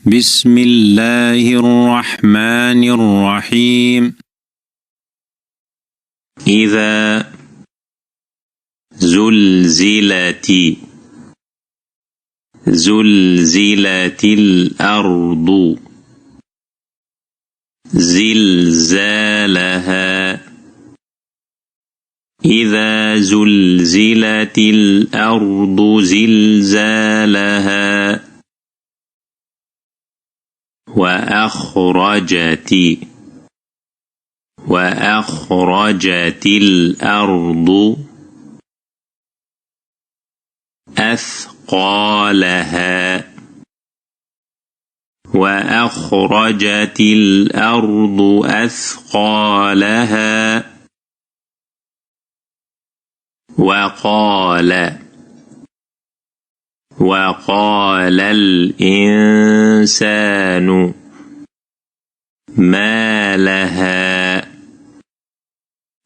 بسم الله الرحمن الرحيم. إذا زلزلت الأرض زلزالها. إذا زلزلت الأرض زلزالها. وأخرجت الأرض أثقالها. وأخرجت الأرض أثقالها. وقال الإنسان ما لها.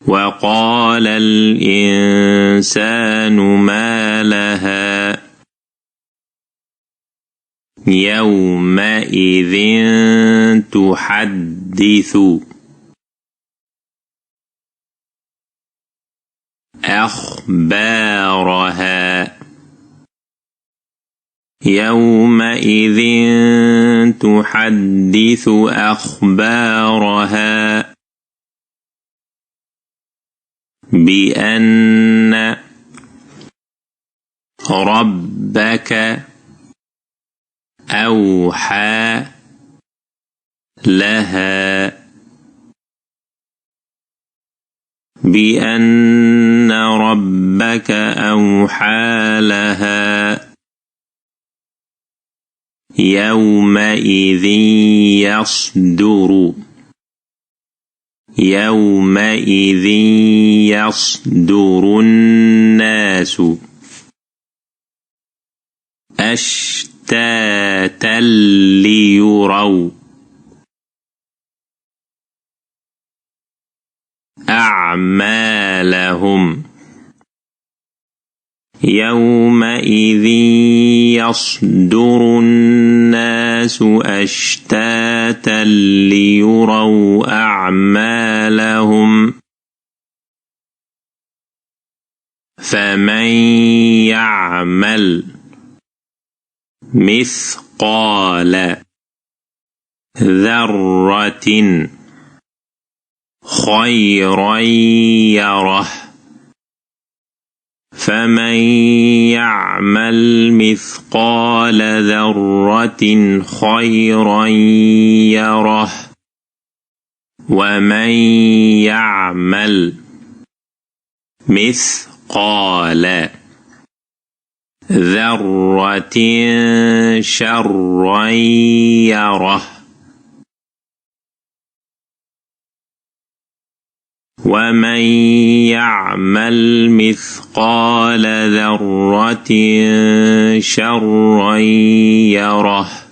وقال الإنسان ما لها. يومئذ تحدث أخبارها. يومئذ تحدث أخبارها بأن ربك أوحى لها. بأن ربك أوحى لها. يومئذ يصدر الناس أشتاتا ليروا أعمالهم. يومئذ يصدر الناس أشتاتا ليروا أعمالهم. فمن يعمل مثقال ذرة خيرا يره. فمن يعمل مثقال ذرة خيرا يره. ومن يعمل مثقال ذرة شرا يره. ومن يعمل مثقال ذرة شرا يره.